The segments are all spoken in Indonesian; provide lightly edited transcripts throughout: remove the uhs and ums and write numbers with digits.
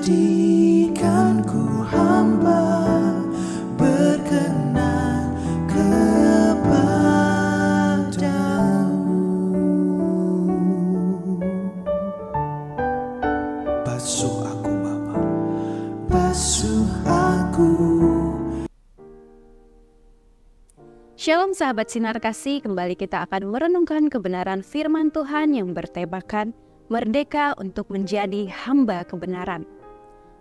jadikanku hamba berkenan kepadamu. Basuh aku Bapa, basuh aku. Shalom sahabat Sinar Kasih, kembali kita akan merenungkan kebenaran firman Tuhan yang bertemakan merdeka untuk menjadi hamba kebenaran.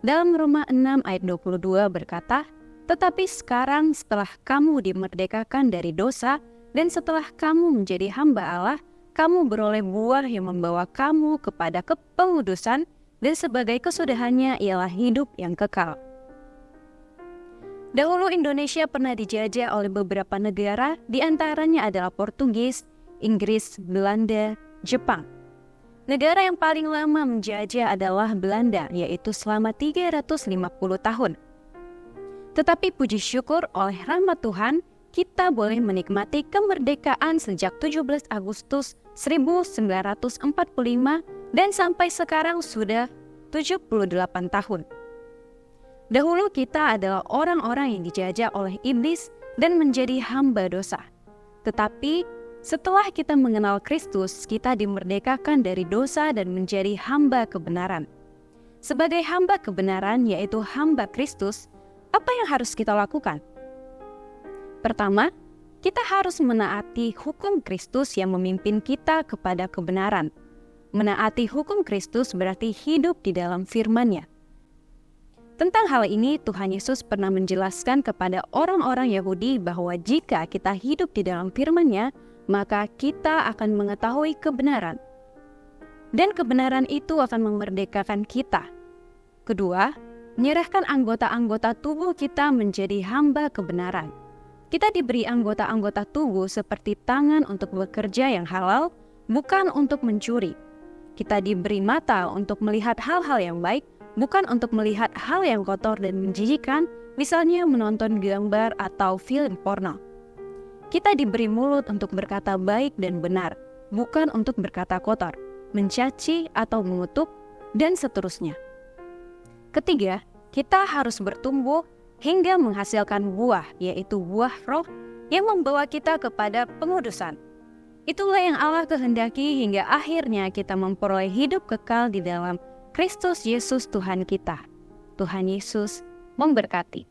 Dalam Roma 6 ayat 22 berkata, "Tetapi sekarang setelah kamu dimerdekakan dari dosa dan setelah kamu menjadi hamba Allah, kamu beroleh buah yang membawa kamu kepada kepengudusan dan sebagai kesudahannya ialah hidup yang kekal." Dahulu Indonesia pernah dijajah oleh beberapa negara, di antaranya adalah Portugis, Inggris, Belanda, Jepang. Negara yang paling lama menjajah adalah Belanda, yaitu selama 350 tahun. Tetapi puji syukur oleh rahmat Tuhan, kita boleh menikmati kemerdekaan sejak 17 Agustus 1945 dan sampai sekarang sudah 78 tahun. Dahulu kita adalah orang-orang yang dijajah oleh iblis dan menjadi hamba dosa. Tetapi setelah kita mengenal Kristus, kita dimerdekakan dari dosa dan menjadi hamba kebenaran. Sebagai hamba kebenaran, yaitu hamba Kristus, apa yang harus kita lakukan? Pertama, kita harus menaati hukum Kristus yang memimpin kita kepada kebenaran. Menaati hukum Kristus berarti hidup di dalam firman-Nya. Tentang hal ini, Tuhan Yesus pernah menjelaskan kepada orang-orang Yahudi bahwa jika kita hidup di dalam firman-Nya, maka kita akan mengetahui kebenaran. Dan kebenaran itu akan memerdekakan kita. Kedua, menyerahkan anggota-anggota tubuh kita menjadi hamba kebenaran. Kita diberi anggota-anggota tubuh seperti tangan untuk bekerja yang halal, bukan untuk mencuri. Kita diberi mata untuk melihat hal-hal yang baik, bukan untuk melihat hal yang kotor dan menjijikan, misalnya menonton gambar atau film porno. Kita diberi mulut untuk berkata baik dan benar, bukan untuk berkata kotor, mencaci atau mengutuk, dan seterusnya. Ketiga, kita harus bertumbuh hingga menghasilkan buah, yaitu buah roh yang membawa kita kepada pengudusan. Itulah yang Allah kehendaki hingga akhirnya kita memperoleh hidup kekal di dalam Kristus Yesus Tuhan kita. Tuhan Yesus memberkati.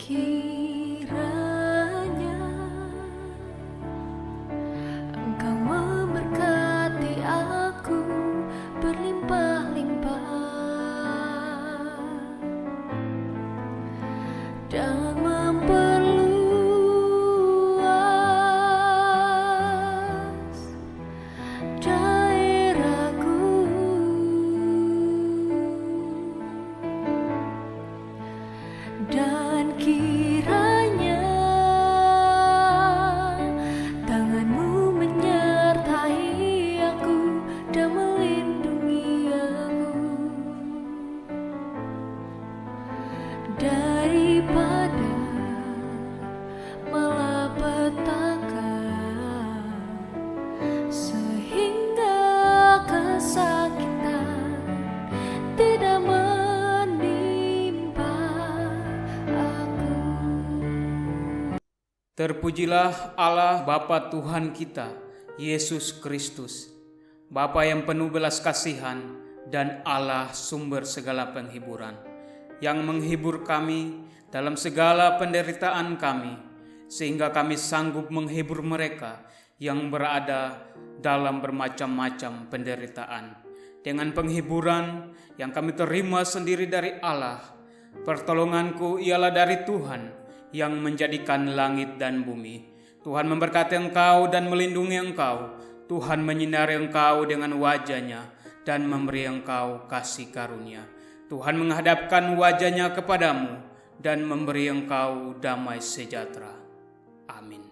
Kiranya Engkau memberkati aku berlimpah-limpah dan memperluas daerahku, dan kiranya tanganmu menyertai aku dan melindungi aku daripada malapetaka, sehingga kesakitan tidak menimpa aku. Terpujilah Allah Bapa Tuhan kita, Yesus Kristus, Bapa yang penuh belas kasihan dan Allah sumber segala penghiburan, yang menghibur kami dalam segala penderitaan kami, sehingga kami sanggup menghibur mereka yang berada dalam bermacam-macam penderitaan. Dengan penghiburan yang kami terima sendiri dari Allah, pertolonganku ialah dari Tuhan yang menjadikan langit dan bumi. Tuhan memberkati engkau dan melindungi engkau. Tuhan menyinari engkau dengan wajah-Nya dan memberi engkau kasih karunia. Tuhan menghadapkan wajah-Nya kepadamu dan memberi engkau damai sejahtera. Amin.